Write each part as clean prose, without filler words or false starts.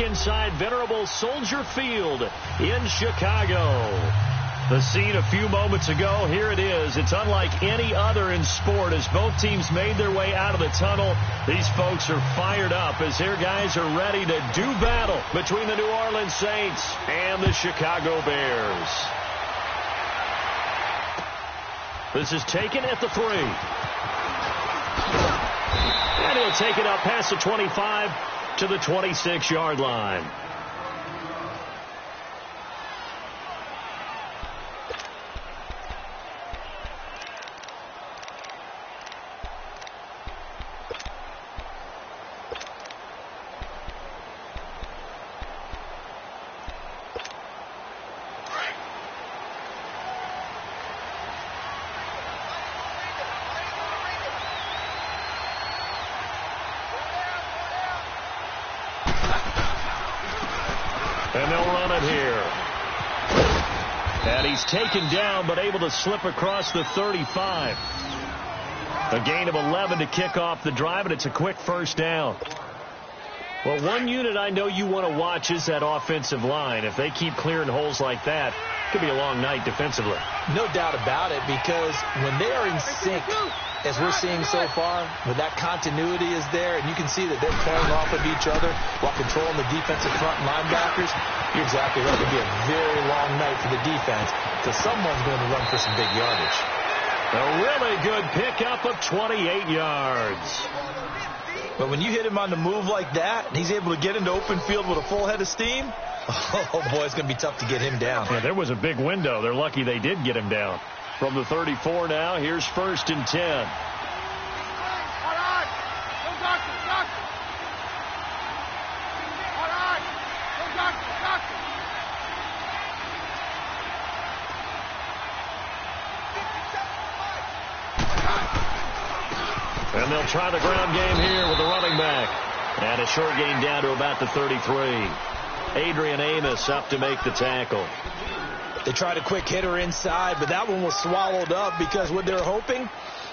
inside venerable Soldier Field in Chicago. The scene a few moments ago, here it is. It's unlike any other in sport as both teams made their way out of the tunnel. These folks are fired up as their guys are ready to do battle between the New Orleans Saints and the Chicago Bears. This is taken at the 3. And he'll take it up past the 25 to the 26-yard line. And they'll run it here. And he's taken down, but able to slip across the 35. A gain of 11 to kick off the drive, and it's a quick first down. Well, one unit I know you want to watch is that offensive line. If they keep clearing holes like that, it could be a long night defensively. No doubt about it, because when they are in sync, as we're seeing so far, when that continuity is there, and you can see that they're playing off of each other while controlling the defensive front linebackers, you're exactly right. It'll be a very long night for the defense because someone's going to run for some big yardage. A really good pickup of 28 yards. But when you hit him on the move like that, and he's able to get into open field with a full head of steam, oh, boy, it's going to be tough to get him down. Yeah, there was a big window. They're lucky they did get him down. From the 34 now, here's 1st and 10. And they'll try the ground game here with the running back. And a short gain down to about the 33. Adrian Amos up to make the tackle. They tried a quick hitter inside, but that one was swallowed up because what they're hoping,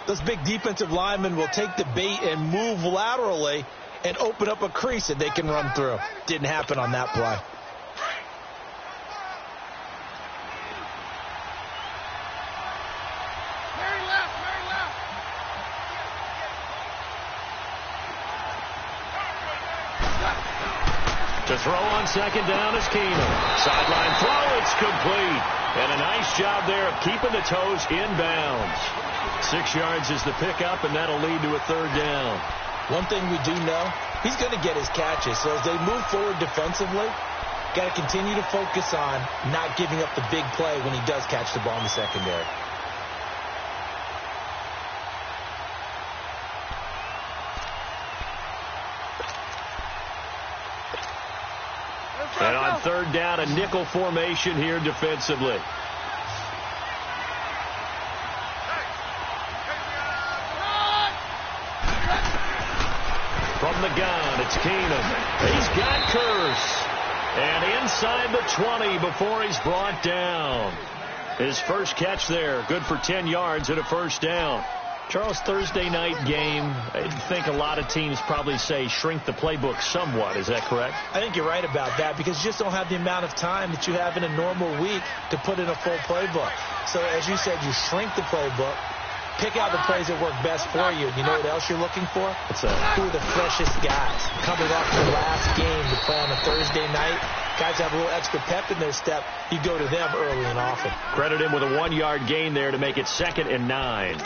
those big defensive linemen will take the bait and move laterally and open up a crease that they can run through. Didn't happen on that play. To throw on 2nd down is Keenum. Sideline throw, it's complete. And a nice job there of keeping the toes inbounds. 6 yards is the pickup, and that'll lead to a 3rd down. One thing we do know, he's going to get his catches. So as they move forward defensively, got to continue to focus on not giving up the big play when he does catch the ball in the secondary. And on 3rd down, a nickel formation here defensively. From the gun, it's Keenum. He's got Curse. And inside the 20 before he's brought down. His first catch there, good for 10 yards and a 1st down. Charles, Thursday night game, I think a lot of teams probably say shrink the playbook somewhat. Is that correct? I think you're right about that because you just don't have the amount of time that you have in a normal week to put in a full playbook. So as you said, you shrink the playbook, pick out the plays that work best for you. You know what else you're looking for? Who are the freshest guys coming off their last game to play on a Thursday night? Guys have a little extra pep in their step. You go to them early and often. Credit him with a 1-yard gain there to make it 2nd and 9.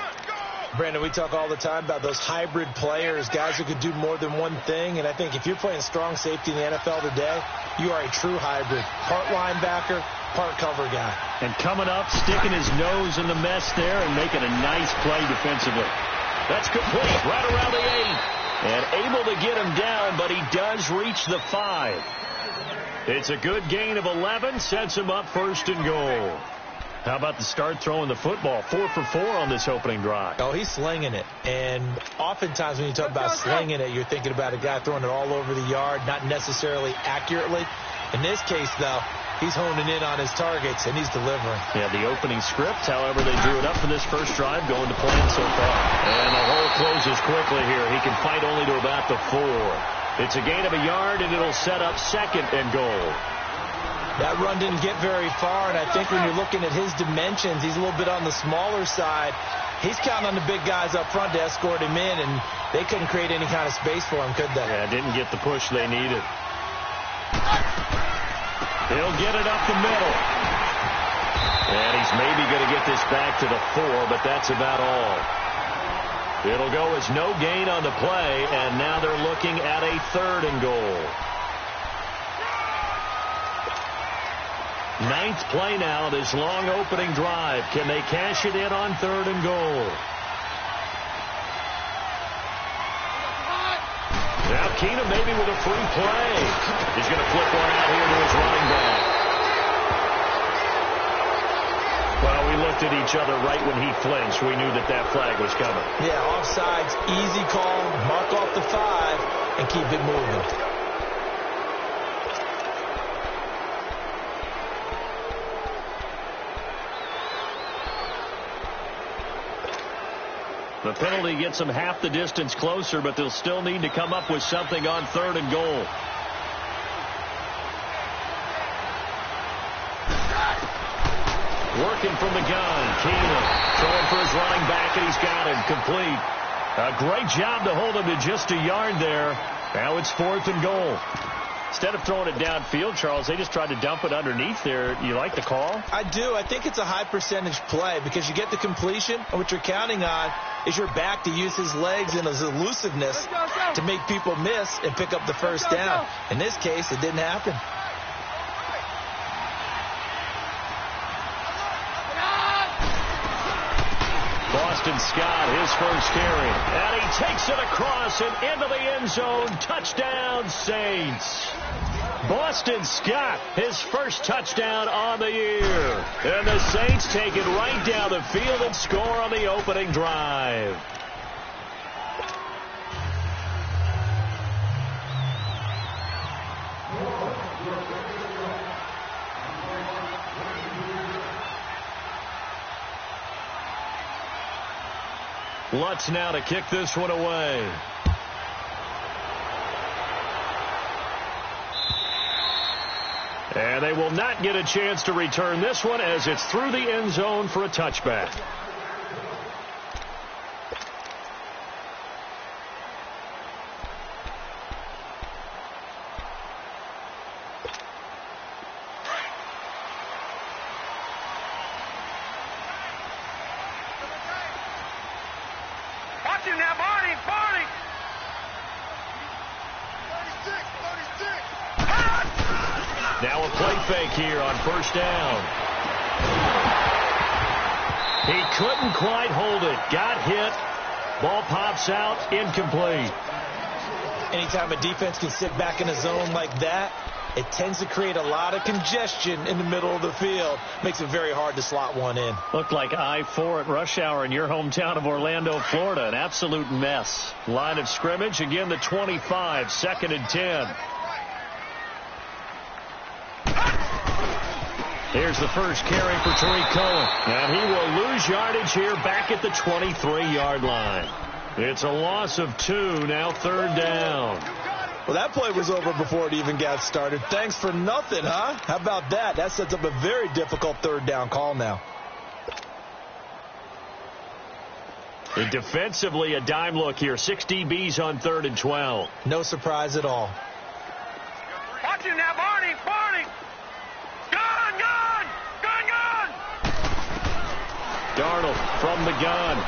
Brandon, we talk all the time about those hybrid players, guys who could do more than one thing. And I think if you're playing strong safety in the NFL today, you are a true hybrid. Part linebacker, part cover guy. And coming up, sticking his nose in the mess there and making a nice play defensively. That's complete right around the 8. And able to get him down, but he does reach the 5. It's a good gain of 11, sets him up 1st and goal. How about the start throwing the football? 4 for 4 on this opening drive. Oh, he's slinging it. And oftentimes when you talk about slinging it, you're thinking about a guy throwing it all over the yard, not necessarily accurately. In this case, though, he's honing in on his targets, and he's delivering. Yeah, the opening script, however, they drew it up for this first drive, going to plan so far. And the hole closes quickly here. He can fight only to about the 4. It's a gain of a yard, and it'll set up 2nd and goal. That run didn't get very far, and I think when you're looking at his dimensions, he's a little bit on the smaller side. He's counting on the big guys up front to escort him in, and they couldn't create any kind of space for him, could they? Yeah, didn't get the push they needed. He'll get it up the middle. And he's maybe going to get this back to the 4, but that's about all. It'll go as no gain on the play, and now they're looking at a 3rd and goal. 9th play now, this long opening drive. Can they cash it in on 3rd and goal? Now Keenum maybe with a free play. He's going to flip one out here to his running back. Well, we looked at each other right when he flinched. We knew that that flag was coming. Yeah, offsides, easy call, mark off the 5, and keep it moving. The penalty gets them half the distance closer, but they'll still need to come up with something on 3rd and goal. Working from the gun, Keenum throwing for his running back, and he's got it complete. A great job to hold him to just a yard there. Now it's 4th and goal. Instead of throwing it downfield, Charles, they just tried to dump it underneath there. You like the call? I do. I think it's a high percentage play because you get the completion, and what you're counting on is your back to use his legs and his elusiveness to make people miss and pick up the first down. In this case, it didn't happen. Boston Scott, his first carry. And he takes it across and into the end zone. Touchdown, Saints. Boston Scott, his first touchdown on the year. And the Saints take it right down the field and score on the opening drive. Lutz now to kick this one away. And they will not get a chance to return this one as it's through the end zone for a touchback. Now a play fake here on first down. He couldn't quite hold it. Got hit. Ball pops out. Incomplete. Anytime a defense can sit back in a zone like that, it tends to create a lot of congestion in the middle of the field. Makes it very hard to slot one in. Looked like I-4 at rush hour in your hometown of Orlando, Florida. An absolute mess. Line of scrimmage, again the 25, 2nd and 10. Here's the first carry for Tariq Cohen. And he will lose yardage here back at the 23-yard line. It's a loss of 2, now 3rd down. Well, that play was over before it even got started. Thanks for nothing, huh? How about that? That sets up a very difficult 3rd down call now. And defensively, a dime look here. 6 DBs on 3rd and 12. No surprise at all. Watch him now, Barney! Barney! Gun! Gun! Gun! Gun! Darnold from the gun.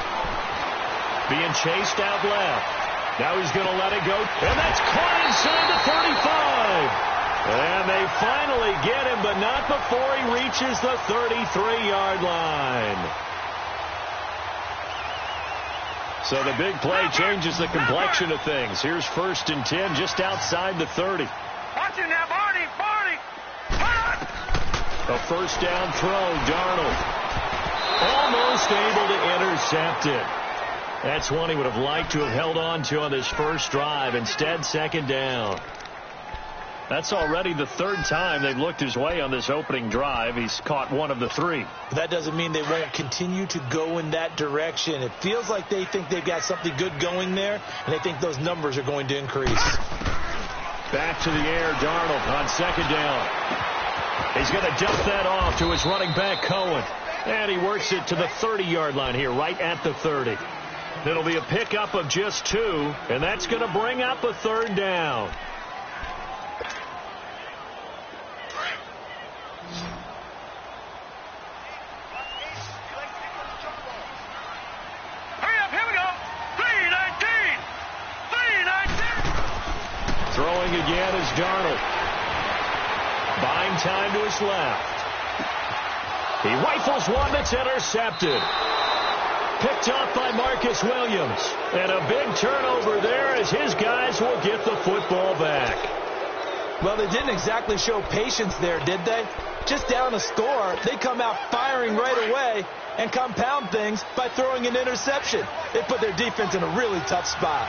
Being chased out left. Now he's going to let it go. And that's caught inside the 35. And they finally get him, but not before he reaches the 33-yard line. So the big play changes the complexion of things. Here's 1st and 10 just outside the 30. Watch him now, Barney! Barney! A first down throw, Darnold. Almost able to intercept it. That's one he would have liked to have held on to on this first drive. Instead, 2nd down. That's already the 3rd time they've looked his way on this opening drive. He's caught 1 of the 3. But that doesn't mean they won't continue to go in that direction. It feels like they think they've got something good going there, and they think those numbers are going to increase. Back to the air, Darnold on second down. He's going to dump that off to his running back, Cohen. And he works it to the 30-yard line here, right at the 30. It'll be a pickup of just 2, and that's going to bring up a third down. Hurry up, here we go. 319. 319. Throwing again is Darnold. Buying time to his left. He rifles one that's intercepted. Picked off by Marcus Williams. And a big turnover there as his guys will get the football back. Well, they didn't exactly show patience there, did they? Just down a score, they come out firing right away and compound things by throwing an interception. They put their defense in a really tough spot.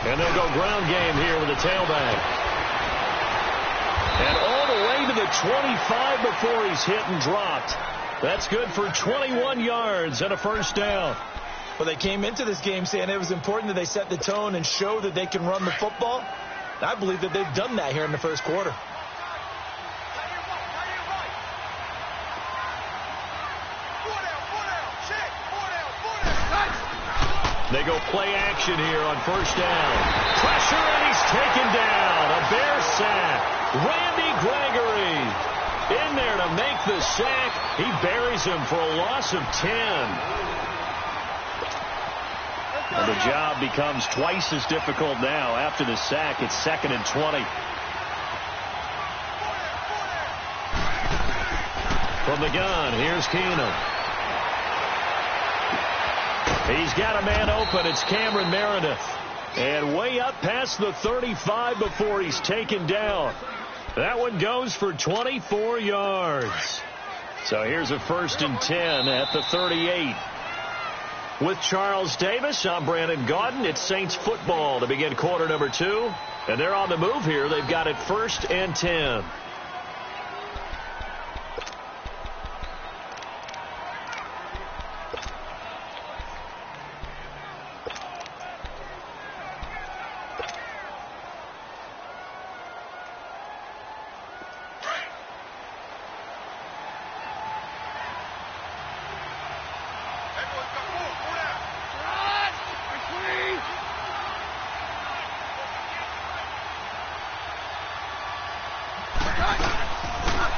And they'll go ground game here with the tailback. And all the way to the 25 before he's hit and dropped. That's good for 21 yards and a first down. Well, they came into this game saying it was important that they set the tone and show that they can run the football. And I believe that they've done that here in the first quarter. They go play action here on first down. Pressure, and he's taken down. A Bear sack. Randy Gregory in there to make the sack. He buries him for a loss of 10. And the job becomes twice as difficult now. After the sack, it's 2nd and 20. From the gun, here's Keenum. He's got a man open. It's Cameron Meredith. And way up past the 35 before he's taken down. That one goes for 24 yards. So here's a 1st and 10 at the 38. With Charles Davis, I'm Brandon Gaudin. It's Saints football to begin quarter number 2. And they're on the move here. They've got it 1st and 10.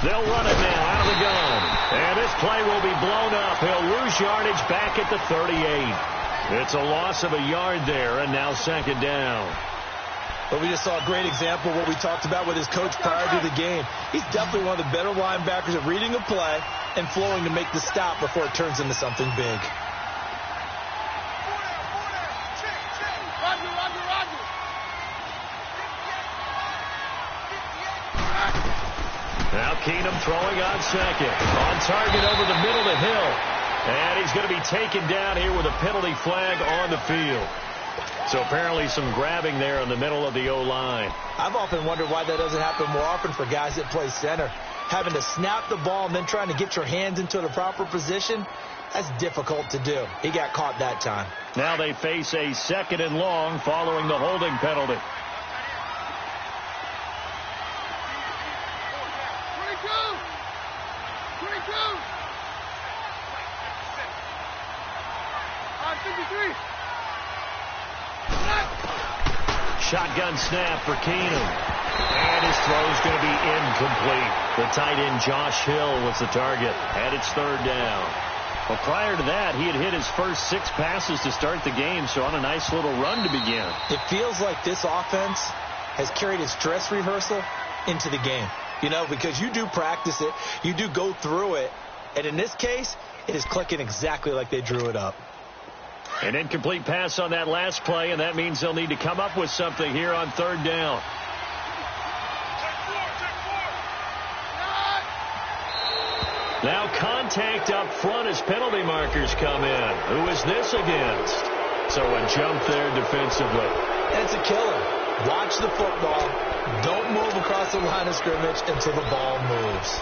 They'll run it now out of the gun. And this play will be blown up. He'll lose yardage back at the 38. It's a loss of a yard there, and now 2nd down. But we just saw a great example of what we talked about with his coach prior to the game. He's definitely one of the better linebackers at reading a play and flowing to make the stop before it turns into something big. Now Keenum throwing on second. On target over the middle to Hill. And he's going to be taken down here with a penalty flag on the field. So apparently some grabbing there in the middle of the O-line. I've often wondered why that doesn't happen more often for guys that play center. Having to snap the ball and then trying to get your hands into the proper position, that's difficult to do. He got caught that time. Now they face a 2nd and long following the holding penalty. Shotgun snap for Keenum. And his throw's going to be incomplete. The tight end Josh Hill was the target. And it's 3rd down. Well, prior to that, he had hit his first 6 passes to start the game, so on a nice little run to begin. It feels like this offense has carried its dress rehearsal into the game. You know, because you do practice it, you do go through it, and in this case, it is clicking exactly like they drew it up. An incomplete pass on that last play, and that means they'll need to come up with something here on 3rd down. Now contact up front as penalty markers come in. Who is this against? So a jump there defensively. And it's a killer. Watch the football. Don't move across the line of scrimmage until the ball moves.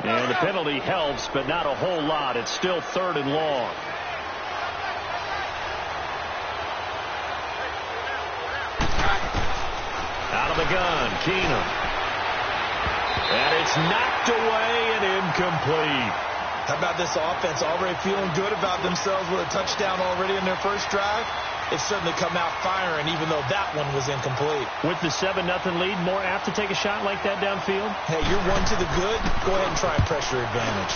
And the penalty helps, but not a whole lot. It's still 3rd and long. Out of the gun, Keenum. And it's knocked away and incomplete. How about this offense already feeling good about themselves with a touchdown already in their first drive? It's certainly come out firing, even though that one was incomplete. With the 7-0 lead, more apt to take a shot like that downfield? Hey, you're one to the good. Go ahead and try and pressure advantage.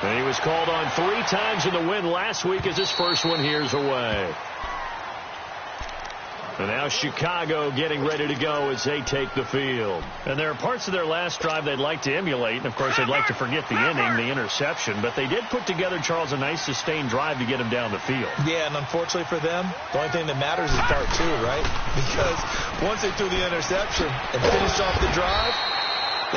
And he was called on 3 times in the win last week as his first one here's away. And now Chicago getting ready to go as they take the field. And there are parts of their last drive they'd like to emulate. And, of course, they'd like to forget the inning, the interception. But they did put together, Charles, a nice sustained drive to get him down the field. Yeah, and unfortunately for them, the only thing that matters is part 2, right? Because once they threw the interception and finished off the drive,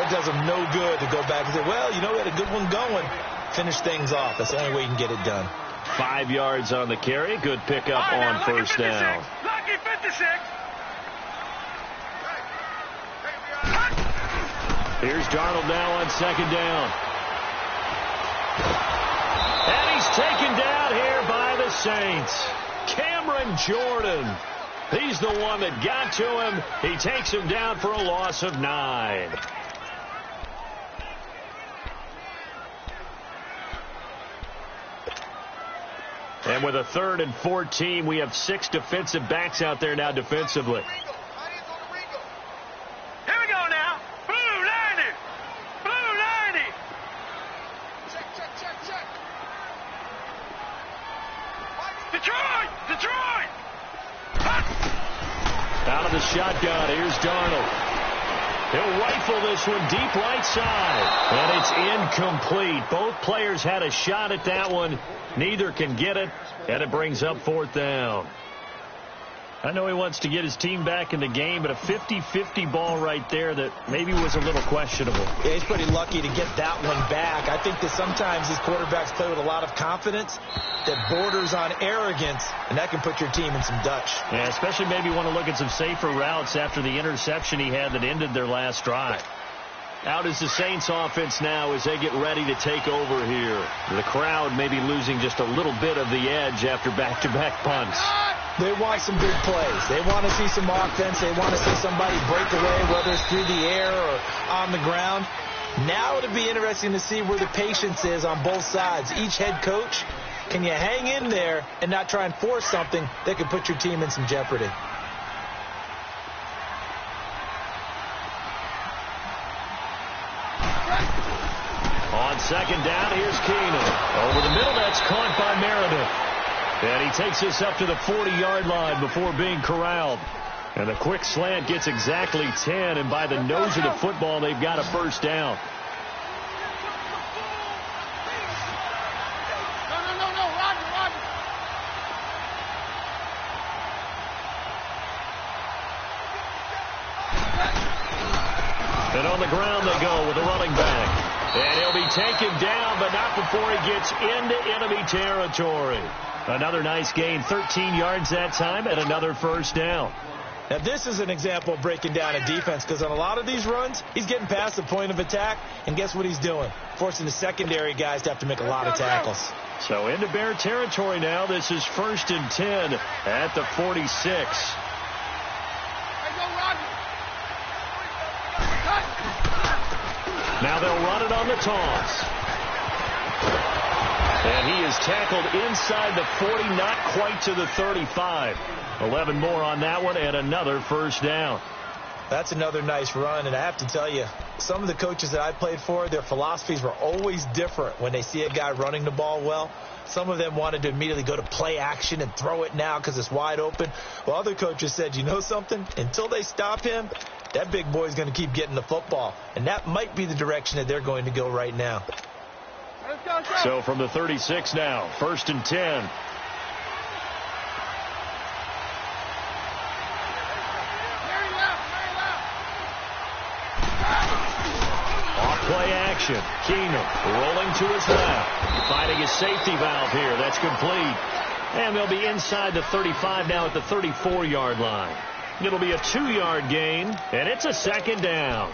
that does them no good to go back and say, well, you know, we had a good one going. Finish things off. That's the only way you can get it done. 5 yards on the carry. Good pickup on first down. Lucky 56. Here's Darnold now on 2nd down. And he's taken down here by the Saints. Cameron Jordan. He's the one that got to him. He takes him down for a loss of 9. And with a 3rd and 14, we have 6 defensive backs out there now defensively. Here we go now. Blue 90. Blue 90. Check. Detroit. Out of the shotgun, here's Darnold. He'll rifle this one deep right side. And it's incomplete. Both players had a shot at that one. Neither can get it, and it brings up 4th down. I know he wants to get his team back in the game, but a 50-50 ball right there that maybe was a little questionable. Yeah, he's pretty lucky to get that one back. I think that sometimes these quarterbacks play with a lot of confidence that borders on arrogance, and that can put your team in some Dutch. Yeah, especially maybe want to look at some safer routes after the interception he had that ended their last drive. Out is the Saints offense now as they get ready to take over here. The crowd maybe losing just a little bit of the edge after back-to-back punts. They want some big plays. They want to see some offense. They want to see somebody break away, whether it's through the air or on the ground. Now it'll be interesting to see where the patience is on both sides. Each head coach, can you hang in there and not try and force something that could put your team in some jeopardy? On 2nd down, here's Keenum. Over the middle, that's caught by Meredith. And he takes this up to the 40-yard line before being corralled. And the quick slant gets exactly 10, and by the nose of the football, they've got a first down. Roger. And on the ground they go with the running back. And he'll be taken down, but not before he gets into enemy territory. Another nice gain, 13 yards that time, and another first down. Now, this is an example of breaking down a defense, because on a lot of these runs, he's getting past the point of attack, and guess what he's doing? Forcing the secondary guys to have to make a lot of tackles. So into Bear territory now. This is 1st and 10 at the 46. Now they'll run it on the toss. And he is tackled inside the 40, not quite to the 35. 11 more on that one, and another first down. That's another nice run, and I have to tell you, some of the coaches that I played for, their philosophies were always different when they see a guy running the ball well. Some of them wanted to immediately go to play action and throw it now because it's wide open. Well, other coaches said, you know something? Until they stop him, that big boy's going to keep getting the football. And that might be the direction that they're going to go right now. So from the 36 now, 1st and 10. Play action. Keenum rolling to his left. Finding his safety valve here. That's complete. And they'll be inside the 35 now at the 34-yard line. It'll be a 2-yard gain, and it's a 2nd down.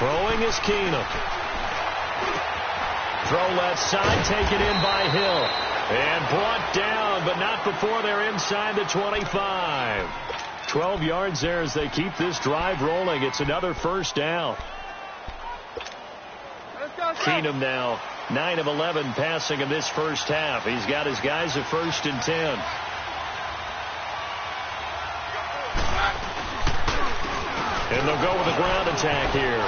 Throwing is Keenum. Throw left side, taken in by Hill. And brought down, but not before they're inside the 25. 12 yards there as they keep this drive rolling. It's another first down. Keenum now 9 of 11 passing in this first half. He's got his guys at 1st and 10. And they'll go with a ground attack here.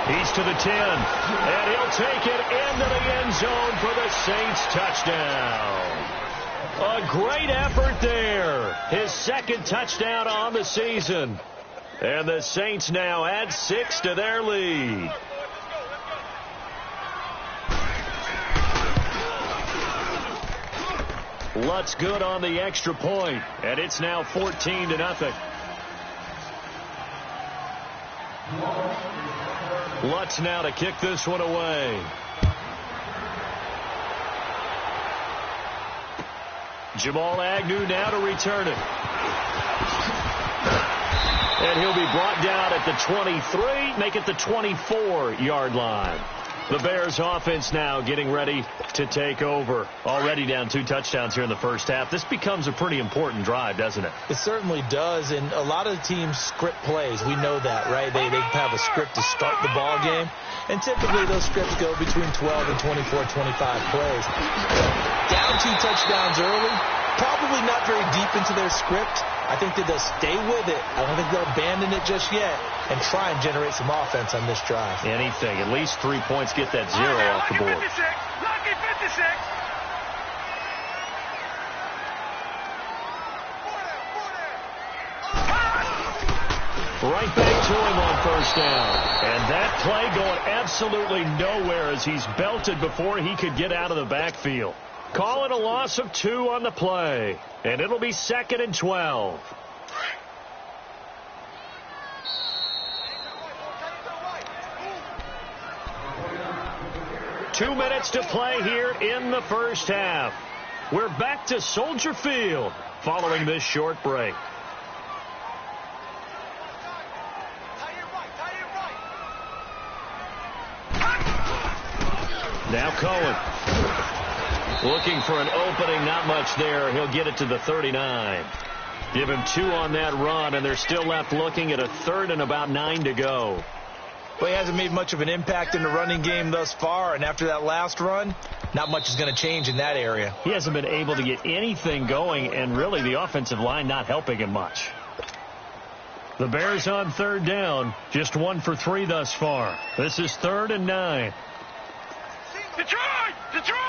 He's to the 10, and he'll take it into the end zone for the Saints touchdown. A great effort there. His 2nd touchdown on the season. And the Saints now add 6 to their lead. Lutz good on the extra point, and it's now 14-0. Lutz now to kick this one away. Jamal Agnew now to return it. And he'll be brought down at the 23, make it the 24-yard line. The Bears offense now getting ready to take over. Already down 2 touchdowns here in the first half. This becomes a pretty important drive, doesn't it? It certainly does, and a lot of the teams script plays. We know that, right? They have a script to start the ball game, and typically those scripts go between 12 and 24, 25 plays. Down 2 touchdowns early, probably not very deep into their script. I think that they'll stay with it. I don't think they'll abandon it just yet and try and generate some offense on this drive. Anything. At least 3 points, get that 0 off the board. Lucky 56. Right back to him on first down. And that play going absolutely nowhere as he's belted before he could get out of the backfield. Call it a loss of 2 on the play. And it'll be 2nd and 12. Two minutes to play here in the first half. We're back to Soldier Field following this short break. Now Cohen. Looking for an opening, not much there. He'll get it to the 39. Give him 2 on that run, and they're still left looking at a 3rd and about 9 to go. Well, he hasn't made much of an impact in the running game thus far, and after that last run, not much is going to change in that area. He hasn't been able to get anything going, and really the offensive line not helping him much. The Bears on 3rd down, just 1 for 3 thus far. This is 3rd and 9. Detroit! Detroit!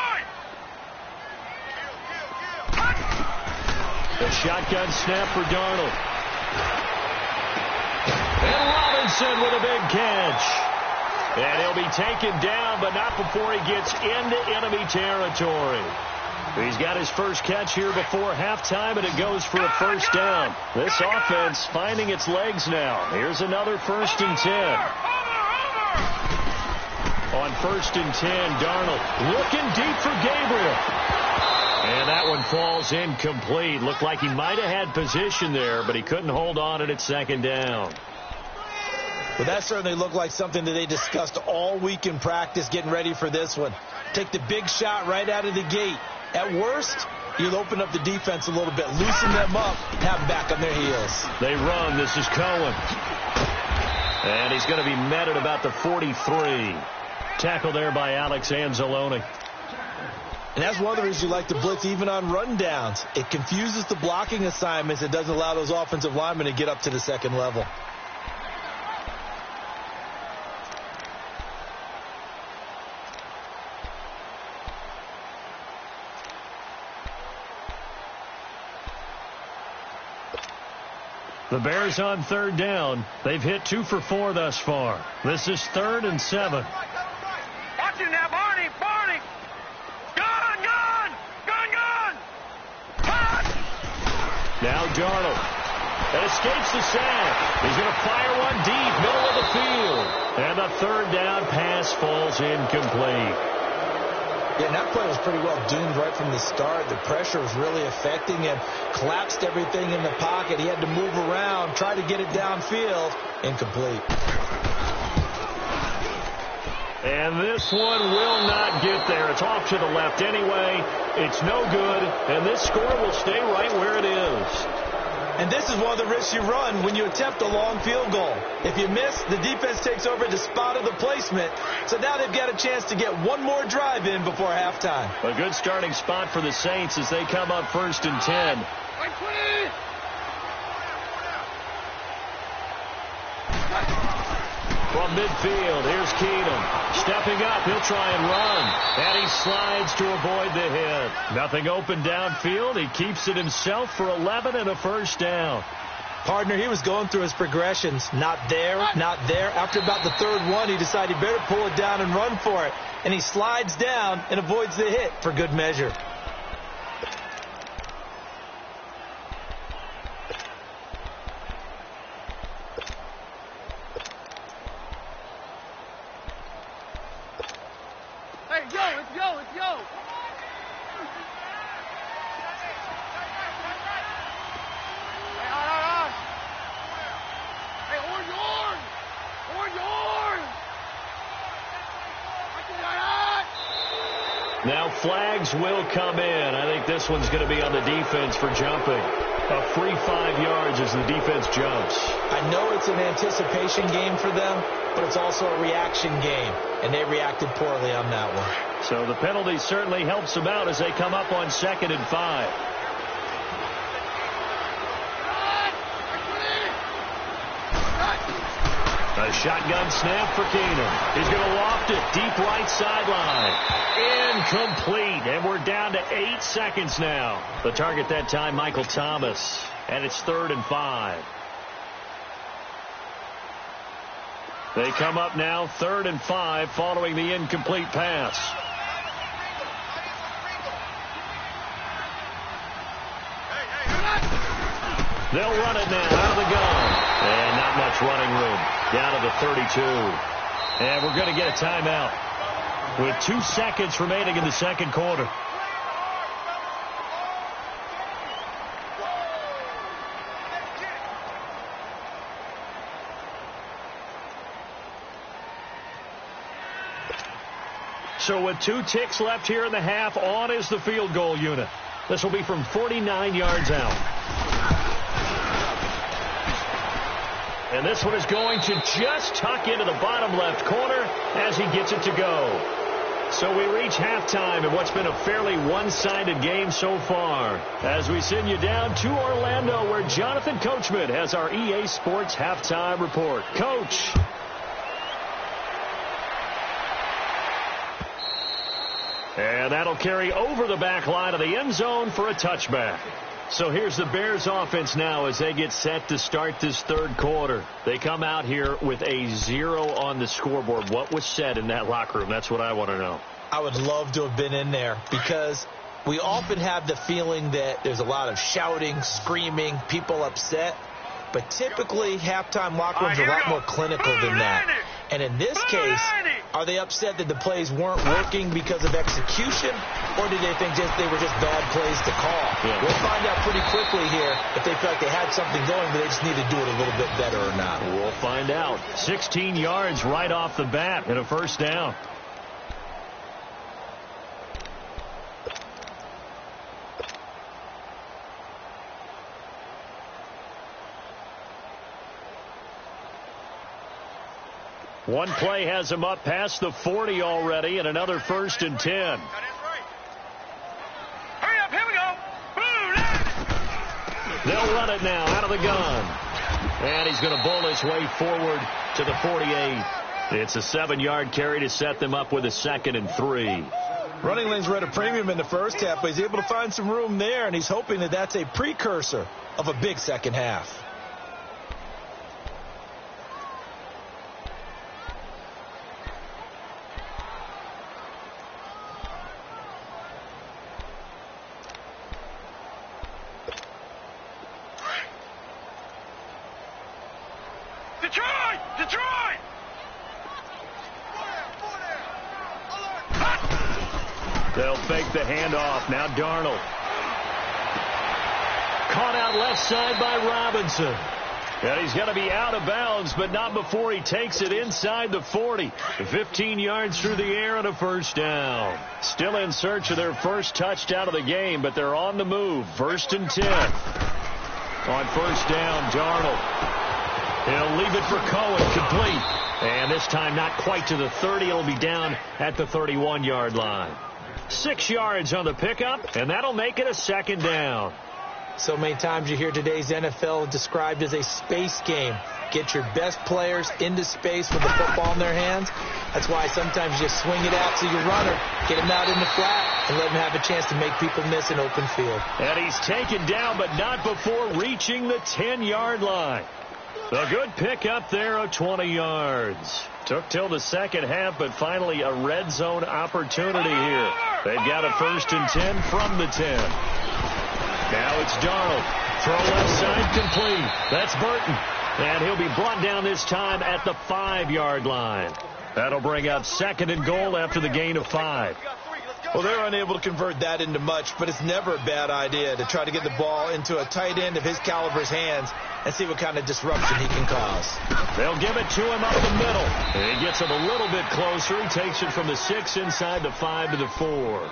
The shotgun snap for Darnold. And Robinson with a big catch. And he'll be taken down, but not before he gets into enemy territory. He's got his first catch here before halftime, and it goes for a first down. This offense finding its legs now. Here's another 1st and 10. On 1st and 10, Darnold looking deep for Gabriel. And that one falls incomplete. Looked like he might have had position there, but he couldn't hold on at 2nd down. Well, that certainly looked like something that they discussed all week in practice getting ready for this one. Take the big shot right out of the gate. At worst, you'll open up the defense a little bit, loosen them up, have them back on their heels. They run. This is Cohen. And he's going to be met at about the 43. Tackle there by Alex Anzalone. And that's one of the reasons you like to blitz even on rundowns. It confuses the blocking assignments. It doesn't allow those offensive linemen to get up to the 2nd level. The Bears on 3rd down. They've hit 2 for 4 thus far. This is 3rd and 7. Watch him now, Barney! Barney! Gun! Gun! Gun! Gun! Gun! Now Darnold. That escapes the sack. He's going to fire one deep, middle of the field. And the 3rd down pass falls incomplete. Yeah, and that play was pretty well doomed right from the start. The pressure was really affecting him. Collapsed everything in the pocket. He had to move around, try to get it downfield. Incomplete. And this one will not get there. It's off to the left anyway. It's no good, and this score will stay right where it is. And this is one of the risks you run when you attempt a long field goal. If you miss, the defense takes over the spot of the placement. So now they've got a chance to get one more drive in before halftime. A good starting spot for the Saints as they come up 1st and 10. From midfield, here's Keenum. Stepping up, he'll try and run. And he slides to avoid the hit. Nothing open downfield. He keeps it himself for 11 and a first down. Partner, he was going through his progressions. Not there, not there. After about the third one, he decided he better pull it down and run for it. And he slides down and avoids the hit for good measure. Now flags will come in. I think this one's going to be on the defense for jumping. A free 5 yards as the defense jumps. I know it's an anticipation game for them, but it's also a reaction game, and they reacted poorly on that one. So the penalty certainly helps them out as they come up on 2nd and 5. A shotgun snap for Keenum. He's going to loft it deep right sideline. Incomplete. And we're down to 8 seconds now. The target that time, Michael Thomas. And it's 3rd and 5. They come up now 3rd and 5 following the incomplete pass. They'll run it now out of the gun. And not much running room. Down to the 32. And we're going to get a timeout with 2 seconds remaining in the second quarter. So with 2 ticks left here in the half, on is the field goal unit. This will be from 49 yards out. And this one is going to just tuck into the bottom left corner as he gets it to go. So we reach halftime in what's been a fairly one-sided game so far. As we send you down to Orlando, where Jonathan Coachman has our EA Sports halftime report. Coach. And that'll carry over the back line of the end zone for a touchback. So here's the Bears offense now as they get set to start this third quarter. They come out here with a 0 on the scoreboard. What was said in that locker room? That's what I want to know. I would love to have been in there because we often have the feeling that there's a lot of shouting, screaming, people upset. But typically, halftime locker rooms are a lot more clinical than that. And in this case, are they upset that the plays weren't working because of execution, or did they think they were just bad plays to call? Yeah. We'll find out pretty quickly here if they feel like they had something going, but they just need to do it a little bit better or not. We'll find out. 16 yards right off the bat and a first down. One play has him up past the 40 already, and another 1st and 10. Hurry up, here we go. Boom! They'll run it now out of the gun. And he's going to bowl his way forward to the 48. It's a 7-yard carry to set them up with a 2nd and 3. Running lanes were at a premium in the first half, but he's able to find some room there, and he's hoping that that's a precursor of a big second half. Detroit! They'll fake the handoff. Now Darnold. Caught out left side by Robinson. And he's going to be out of bounds, but not before he takes it inside the 40. 15 yards through the air and a first down. Still in search of their first touchdown of the game, but they're on the move. 1st and 10. On first down, Darnold. He'll leave it for Cohen, complete. And this time not quite to the 30. It'll be down at the 31-yard line. 6 yards on the pickup, and that'll make it a 2nd down. So many times you hear today's NFL described as a space game. Get your best players into space with the football in their hands. That's why sometimes you just swing it out to your runner, get him out in the flat, and let him have a chance to make people miss an open field. And he's taken down, but not before reaching the 10-yard line. A good pick up there of 20 yards. Took till the second half, but finally a red zone opportunity here. They've got a 1st and 10 from the 10. Now it's Darnold. Throw left side, complete. That's Burton. And he'll be brought down this time at the 5-yard line. That'll bring up 2nd and goal after the gain of 5. Well, they're unable to convert that into much, but it's never a bad idea to try to get the ball into a tight end of his caliber's hands and see what kind of disruption he can cause. They'll give it to him up the middle. And he gets him a little bit closer. He takes it from the 6 inside the 5 to the 4.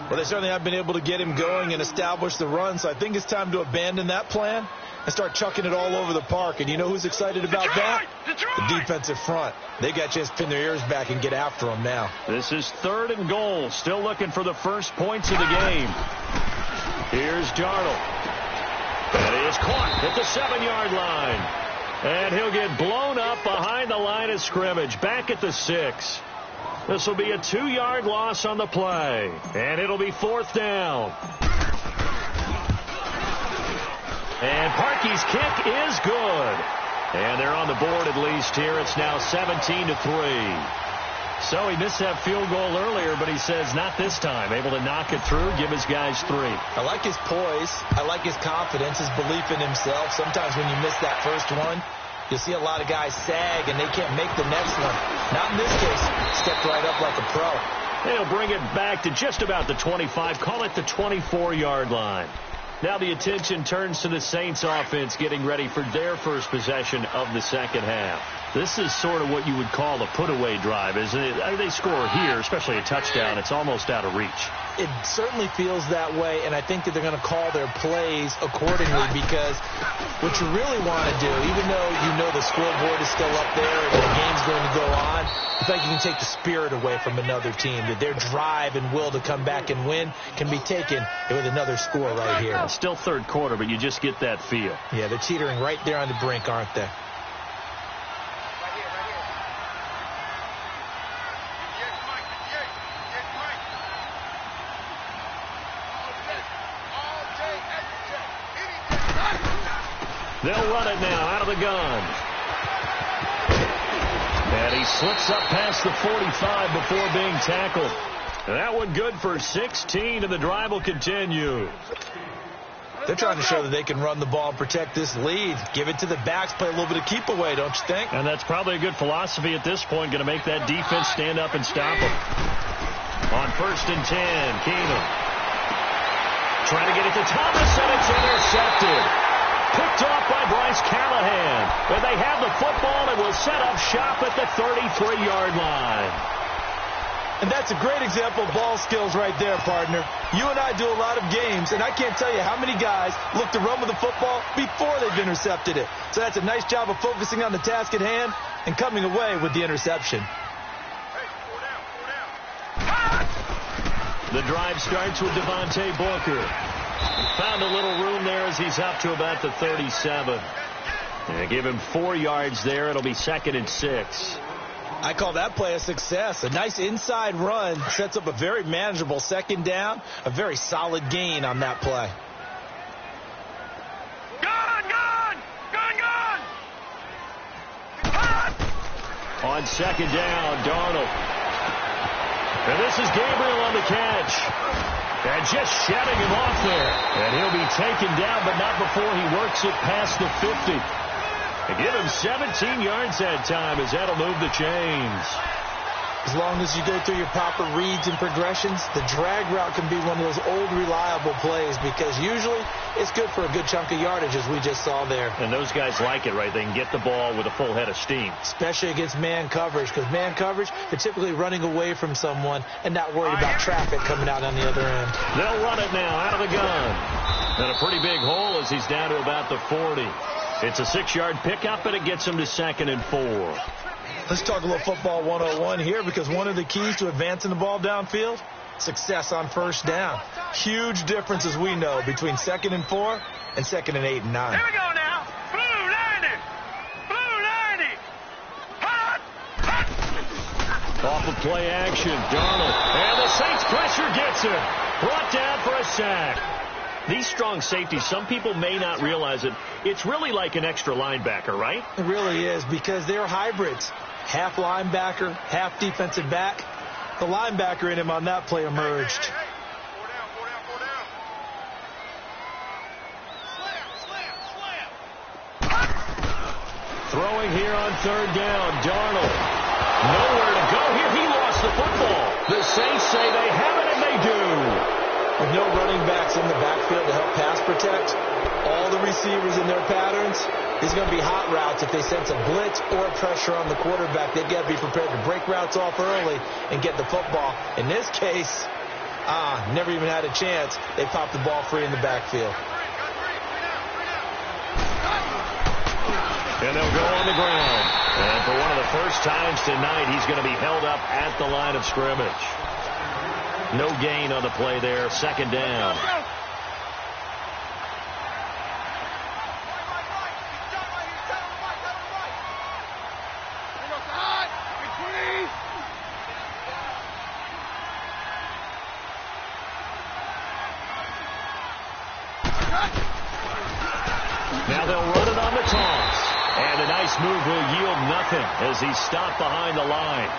Well, they certainly have been able to get him going and establish the run, so I think it's time to abandon that plan and start chucking it all over the park. And you know who's excited about that? The defensive front. They got a chance to pin their ears back and get after him now. This is 3rd and goal. Still looking for the first points of the game. Here's Darnold. And he is caught at the 7-yard line. And he'll get blown up behind the line of scrimmage. Back at the 6. This will be a 2-yard loss on the play. And it'll be 4th down. And Parkey's kick is good. And they're on the board at least here. It's now 17-3. So he missed that field goal earlier, but he says not this time. Able to knock it through, give his guys 3. I like his poise. I like his confidence, his belief in himself. Sometimes when you miss that first one, you'll see a lot of guys sag, and they can't make the next one. Not in this case. Stepped right up like a pro. They'll bring it back to just about the 25. Call it the 24-yard line. Now the attention turns to the Saints offense getting ready for their first possession of the second half. This is sort of what you would call a put-away drive, isn't it? They score here, especially a touchdown. It's almost out of reach. It certainly feels that way, and I think that they're going to call their plays accordingly because what you really want to do, even though you know the scoreboard is still up there and the game's going to go on, I think you can take the spirit away from another team, that their drive and will to come back and win can be taken with another score right here. It's still third quarter, but you just get that feel. Yeah, they're teetering right there on the brink, aren't they? They'll run it now out of the gun. And he slips up past the 45 before being tackled. And that one good for 16, and the drive will continue. They're trying to show that they can run the ball and protect this lead. Give it to the backs, play a little bit of keep away, don't you think? And that's probably a good philosophy at this point, going to make that defense stand up and stop them. On 1st and 10, Keenum. Trying to get it to Thomas, and it's intercepted. Picked off by Bryce Callahan. And they have the football and will set up shop at the 33-yard line. And that's a great example of ball skills right there, partner. You and I do a lot of games, and I can't tell you how many guys look to run with the football before they've intercepted it. So that's a nice job of focusing on the task at hand and coming away with the interception. The drive starts with Devontae Booker. Found a little room there as he's up to about the 37. And give him 4 yards there. It'll be 2nd and 6. I call that play a success. A nice inside run sets up a very manageable 2nd down. A very solid gain on that play. On 2nd down, Darnold. And this is Gabriel on the catch. And just shedding him off there. And he'll be taken down, but not before he works it past the 50. And give him 17 yards that time as that'll move the chains. As long as you go through your proper reads and progressions, the drag route can be one of those old reliable plays because usually it's good for a good chunk of yardage, as we just saw there. And those guys like it, right? They can get the ball with a full head of steam. Especially against man coverage, because man coverage, they're typically running away from someone and not worried about traffic coming out on the other end. They'll run it now out of the gun. And a pretty big hole as he's down to about the 40. It's a 6-yard pickup, and it gets him to 2nd and 4. Let's talk a little football 101 here, because one of the keys to advancing the ball downfield, success on first down. Huge difference, as we know, between 2nd and 4 and 2nd and 8 and 9. Here we go now. Blue 90. Blue 90. Hot. Hot. Off of play action, Darnold. And the Saints pressure gets him. Brought down for a sack. These strong safeties, some people may not realize it. It's really like an extra linebacker, right? It really is, because they're hybrids. Half linebacker, half defensive back. The linebacker in him on that play emerged. Throwing here on 3rd down, Darnold. Nowhere to go here. He lost the football. The Saints say they have it, and they do. With no running backs in the backfield to help pass protect, all the receivers in their patterns, these are going to be hot routes. If they sense a blitz or pressure on the quarterback, they've got to be prepared to break routes off early and get the football. In this case, never even had a chance. They popped the ball free in the backfield. And they'll go on the ground. And for one of the first times tonight, he's going to be held up at the line of scrimmage. No gain on the play there. 2nd down. Now they'll run it on the toss. And a nice move will yield nothing as he's stopped behind the line.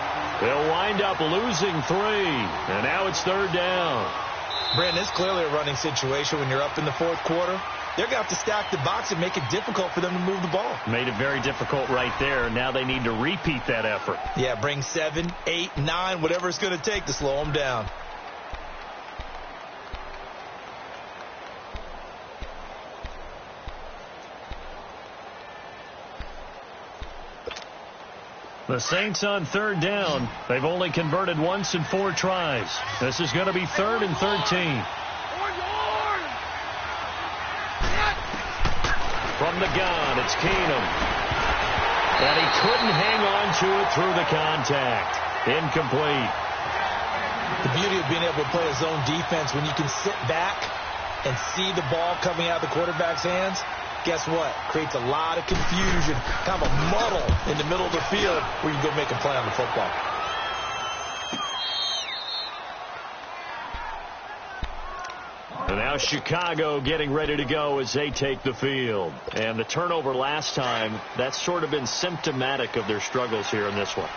They'll wind up losing 3. And now it's 3rd down. Brandon, it's clearly a running situation when you're up in the 4th quarter. They're going to have to stack the box and make it difficult for them to move the ball. Made it very difficult right there. Now they need to repeat that effort. Yeah, bring 7, 8, 9, whatever it's going to take to slow them down. The Saints on 3rd down. They've only converted once in 4 tries. This is going to be 3rd and 13. From the gun, it's Keenum. And he couldn't hang on to it through the contact. Incomplete. The beauty of being able to play a zone defense when you can sit back and see the ball coming out of the quarterback's hands, guess what? Creates a lot of confusion, kind of a muddle in the middle of the field where you go make a play on the football. And now Chicago getting ready to go as they take the field. And the turnover last time, that's sort of been symptomatic of their struggles here in this one.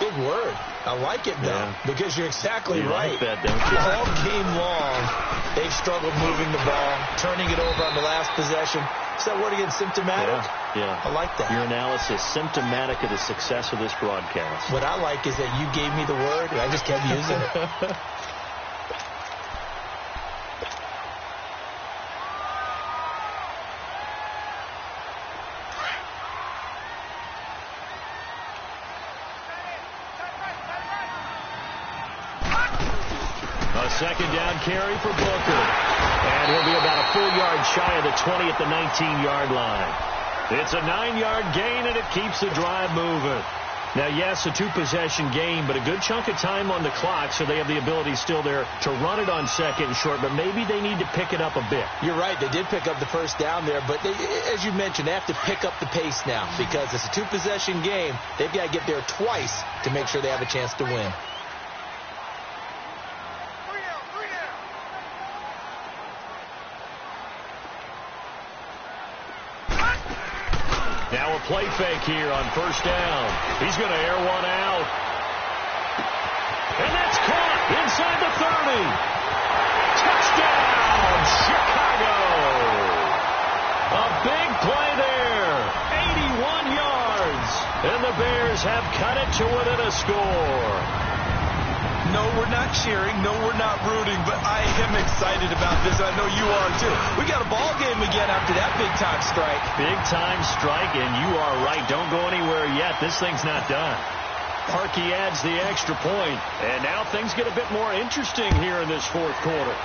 Big word. I like it, though, because you're exactly right. Like that, don't you? All game long, they've struggled moving the ball, turning it over on the last possession. Is that word again, symptomatic? Yeah. I like that. Your analysis, symptomatic of the success of this broadcast. What I like is that you gave me the word, and I just kept using it. A 2nd down carry for Booker. And he'll be about a full yard shy of the 20 at the 19-yard line. It's a 9-yard gain, and it keeps the drive moving. Now, yes, a 2-possession game, but a good chunk of time on the clock, so they have the ability still there to run it on 2nd and short, but maybe they need to pick it up a bit. You're right. They did pick up the first down there, but they, as you mentioned, they have to pick up the pace now because it's a 2-possession game. They've got to get there twice to make sure they have a chance to win. Now a play fake here on 1st down. He's going to air one out. And that's caught inside the 30. Touchdown, Chicago. A big play there. 81 yards. And the Bears have cut it to within a score. No, we're not cheering. No, we're not rooting. But I am excited about this. I know you are, too. We got a ball game again after that big-time strike. Big-time strike, and you are right. Don't go anywhere yet. This thing's not done. Parkey adds the extra point, and now things get a bit more interesting here in this fourth quarter.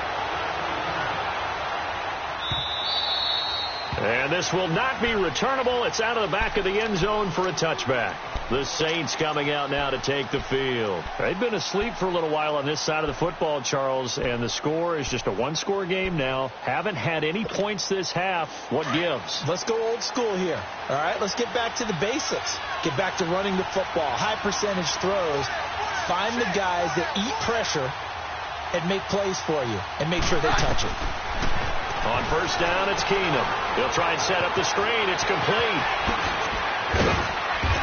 And this will not be returnable. It's out of the back of the end zone for a touchback. The Saints coming out now to take the field. They've been asleep for a little while on this side of the football, Charles, and the score is just a one-score game now. Haven't had any points this half. What gives? Let's go old school here. All right, let's get back to the basics. Get back to running the football, high-percentage throws. Find the guys that eat pressure and make plays for you, and make sure they touch it. On first down, it's Keenum. He'll try and set up the screen. It's complete.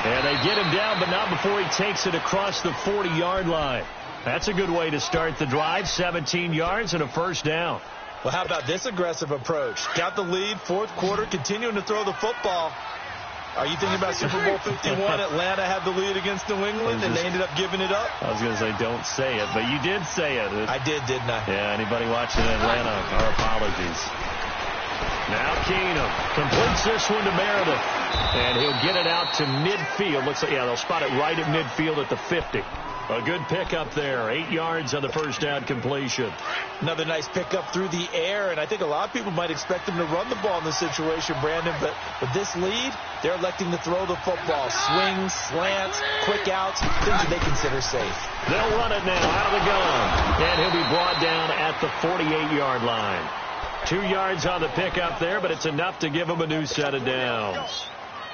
And they get him down, but not before he takes it across the 40-yard line. That's a good way to start the drive. 17 yards and a first down. Well, how about this aggressive approach? Got the lead, fourth quarter, continuing to throw the football. Are you thinking about Super Bowl 51? Atlanta had the lead against New England, and they ended up giving it up? I was going to say, don't say it, but you did say it. I did, didn't I? Yeah, anybody watching Atlanta, our apologies. Now Keenum completes this one to Meredith, and he'll get it out to midfield. Looks like, yeah, they'll spot it right at midfield at the 50. A good pickup there. 8 yards on the first down completion. Another nice pickup through the air, and I think a lot of people might expect them to run the ball in this situation, Brandon, but with this lead, they're electing to throw the football. Swings, slants, quick outs, things that they consider safe. They'll run it now out of the gun, and he'll be brought down at the 48-yard line. 2 yards on the pickup there, but it's enough to give them a new set of downs.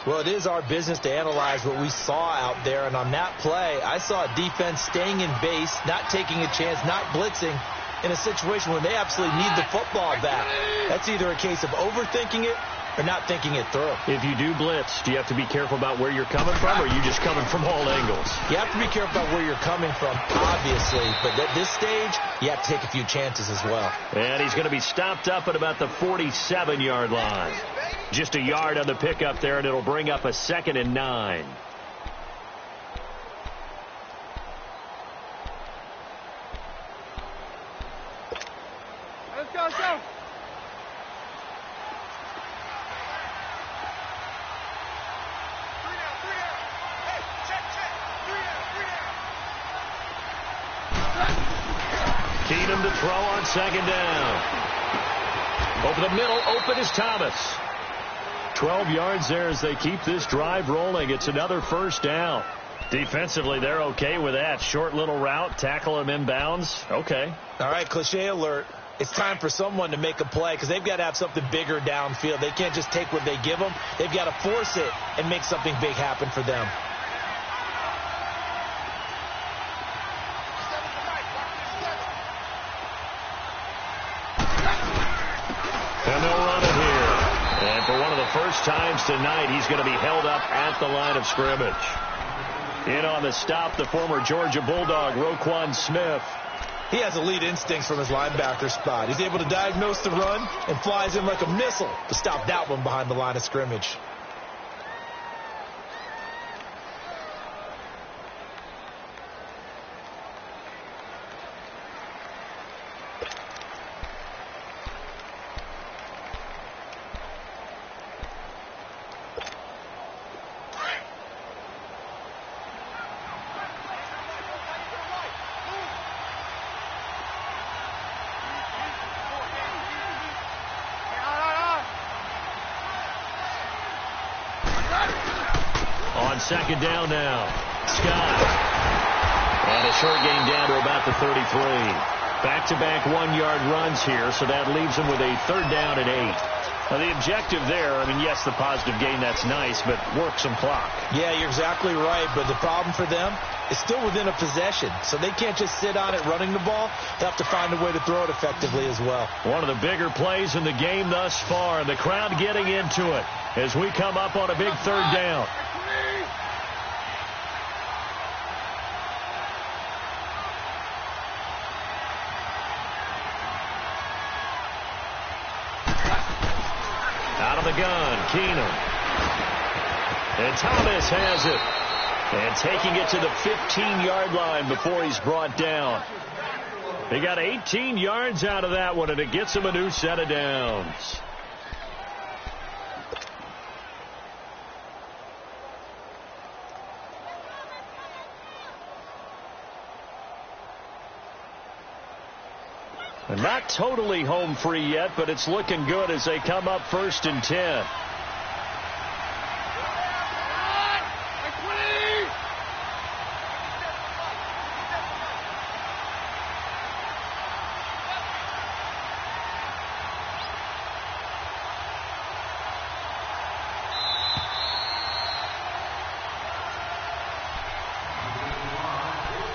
Well, it is our business to analyze what we saw out there, and on that play, I saw a defense staying in base, not taking a chance, not blitzing in a situation where they absolutely need the football back. That's either a case of overthinking it or not thinking it through. If you do blitz, do you have to be careful about where you're coming from, or are you just coming from all angles? You have to be careful about where you're coming from, obviously, but at this stage, you have to take a few chances as well. And he's going to be stopped up at about the 47-yard line. Just a yard on the pickup there, and it'll bring up a 2nd and 9. Let's go, go. Keenum to throw on 2nd down. Over the middle, open is Thomas. 12 yards there as they keep this drive rolling. It's another first down. Defensively, they're okay with that. Short little route, tackle him inbounds. Okay. All right, cliche alert. It's time for someone to make a play because they've got to have something bigger downfield. They can't just take what they give them. They've got to force it and make something big happen for them. And they'll run it here. And for one of the first times tonight, he's going to be held up at the line of scrimmage. In on the stop, the former Georgia Bulldog, Roquan Smith. He has elite instincts from his linebacker spot. He's able to diagnose the run and flies in like a missile to stop that one behind the line of scrimmage. On 2nd down now, Scott. And a short gain down to about the 33. Back-to-back 1-yard runs here, so that leaves them with a 3rd down and 8. Now, the objective there, I mean, yes, the positive gain, that's nice, but work some clock. Yeah, you're exactly right, but the problem for them is still within a possession, so they can't just sit on it running the ball. They have to find a way to throw it effectively as well. One of the bigger plays in the game thus far, and the crowd getting into it as we come up on a big 3rd down. Out of the gun, Keenum. And Thomas has it. And taking it to the 15-yard line before he's brought down. He got 18 yards out of that one, and it gets him a new set of downs. And not totally home free yet, but it's looking good as they come up 1st and 10.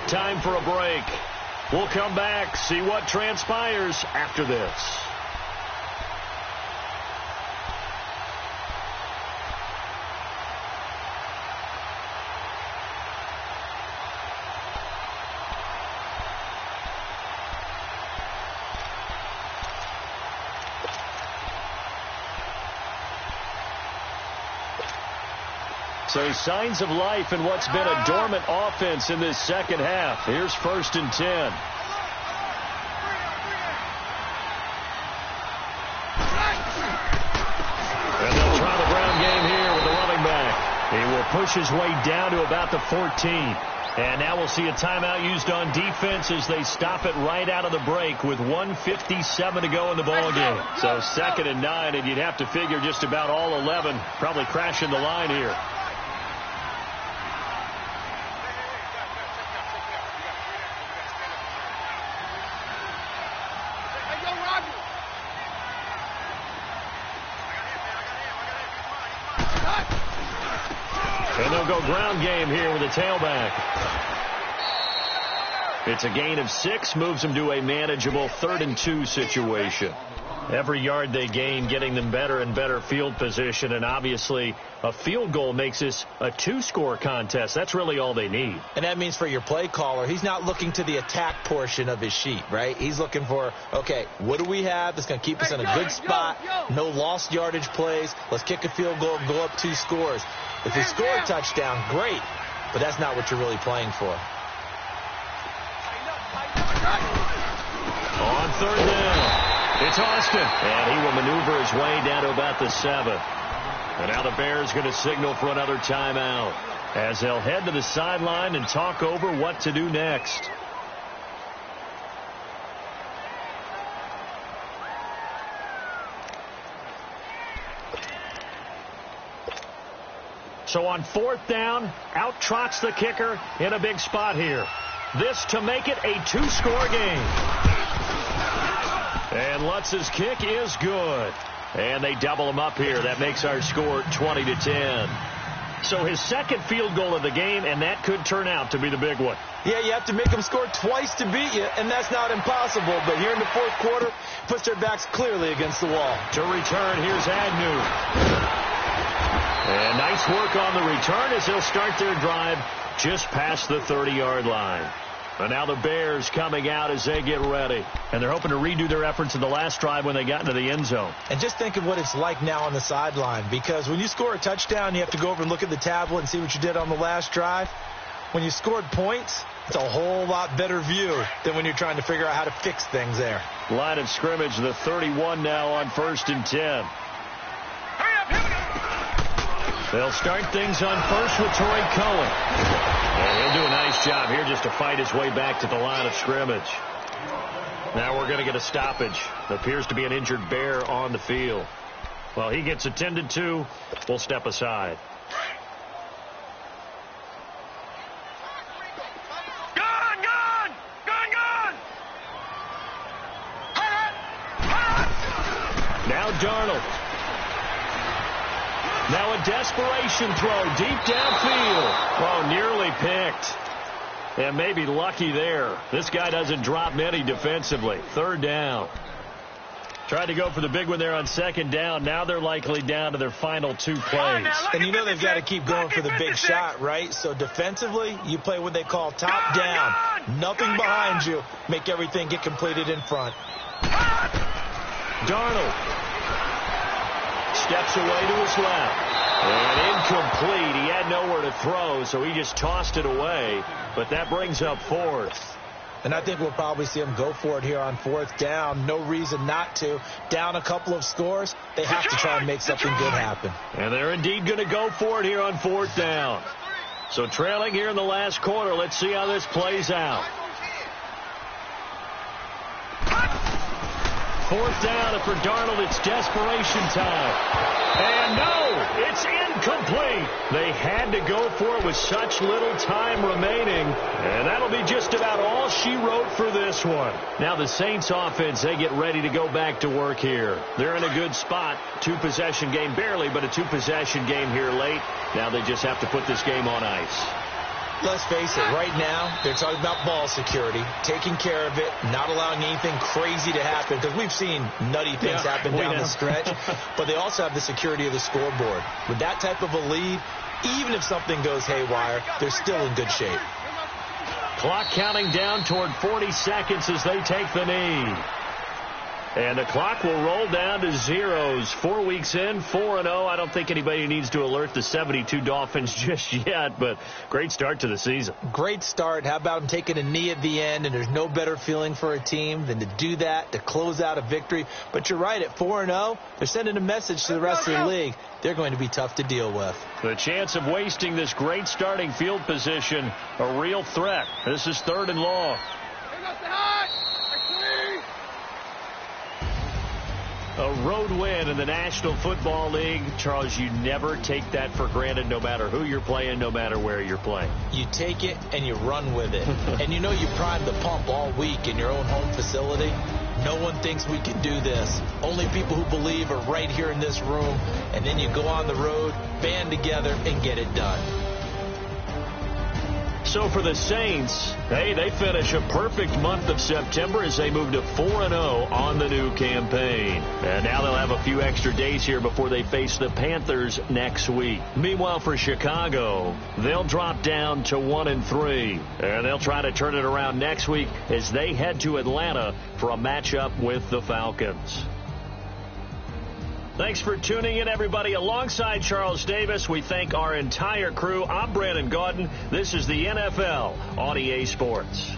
Time for a break. We'll come back, see what transpires after this. So signs of life in what's been a dormant offense in this second half. Here's 1st and 10. And they'll try the ground game here with the running back. He will push his way down to about the 14. And now we'll see a timeout used on defense as they stop it right out of the break with 1:57 to go in the ball game. So 2nd and 9, and you'd have to figure just about all 11 probably crashing the line here. And they'll go ground game here with a tailback. It's a gain of 6, moves them to a manageable 3rd and 2 situation. Every yard they gain getting them better and better field position, and obviously a field goal makes this a 2-score contest. That's really all they need. And that means for your play caller, he's not looking to the attack portion of his sheet, right? He's looking for, okay, what do we have that's going to keep us in a good spot? No lost yardage plays. Let's kick a field goal and go up 2 scores. If they score a touchdown, great, but that's not what you're really playing for. On 3rd down. It's Austin, and he will maneuver his way down to about the 7. And now the Bears going to signal for another timeout as they'll head to the sideline and talk over what to do next. So on 4th down, out trots the kicker in a big spot here. This to make it a 2-score game. And Lutz's kick is good. And they double him up here. That makes our score 20-10. So his 2nd field goal of the game, and that could turn out to be the big one. Yeah, you have to make them score twice to beat you, and that's not impossible. But here in the 4th quarter, puts their backs clearly against the wall. To return, here's Agnew. And nice work on the return as they'll start their drive just past the 30-yard line. And now the Bears coming out as they get ready. And they're hoping to redo their efforts in the last drive when they got into the end zone. And just think of what it's like now on the sideline. Because when you score a touchdown, you have to go over and look at the tablet and see what you did on the last drive. When you scored points, it's a whole lot better view than when you're trying to figure out how to fix things there. Line of scrimmage, the 31 now on 1st and 10. They'll start things on first with Troy Cohen. And he'll do a nice job here just to fight his way back to the line of scrimmage. Now we're going to get a stoppage. Appears to be an injured Bear on the field. Well, he gets attended to. We'll step aside. Now Darnold. Now a desperation throw deep downfield. Oh, nearly picked. And maybe lucky there. This guy doesn't drop many defensively. 3rd down. Tried to go for the big one there on 2nd down. Now they're likely down to their final 2 plays. And you know they've got to keep going for the big shot, right? So defensively, you play what they call top down. Nothing behind you. Make everything get completed in front. Darnold. steps away to his left. And incomplete. He had nowhere to throw, so he just tossed it away. But that brings up fourth. And I think we'll probably see him go for it here on fourth down. No reason not to. Down a couple of scores, they have to try and make something good happen. And they're indeed going to go for it here on fourth down. So trailing here in the last quarter, let's see how this plays out. Fourth down, and for Darnold, it's desperation time. And no, it's incomplete. They had to go for it with such little time remaining. And that'll be just about all she wrote for this one. Now the Saints offense, they get ready to go back to work here. They're in a good spot. Two-possession game, barely, but a two-possession game here late. Now they just have to put this game on ice. Let's face it, right now, they're talking about ball security, taking care of it, not allowing anything crazy to happen, because we've seen nutty things happen down the stretch, but they also have the security of the scoreboard. With that type of a lead, even if something goes haywire, they're still in good shape. Clock counting down toward 40 seconds as they take the knee. And the clock will roll down to zeros. 4 weeks in, 4-0. I don't think anybody needs to alert the 72 Dolphins just yet, but great start to the season. Great start. How about them taking a knee at the end? And there's no better feeling for a team than to do that, to close out a victory. But you're right, at 4-0, they're sending a message to the rest of the league. They're going to be tough to deal with. The chance of wasting this great starting field position, a real threat. This is 3rd and long. A road win in the National Football League. Charles, you never take that for granted, no matter who you're playing, no matter where you're playing. You take it and you run with it. And you know you primed the pump all week in your own home facility. No one thinks we can do this. Only people who believe are right here in this room. And then you go on the road, band together, and get it done. So for the Saints, hey, they finish a perfect month of September as they move to 4-0 on the new campaign. And now they'll have a few extra days here before they face the Panthers next week. Meanwhile, for Chicago, they'll drop down to 1-3. And they'll try to turn it around next week as they head to Atlanta for a matchup with the Falcons. Thanks for tuning in, everybody. Alongside Charles Davis, we thank our entire crew. I'm Brandon Gaudin. This is the NFL on EA Sports.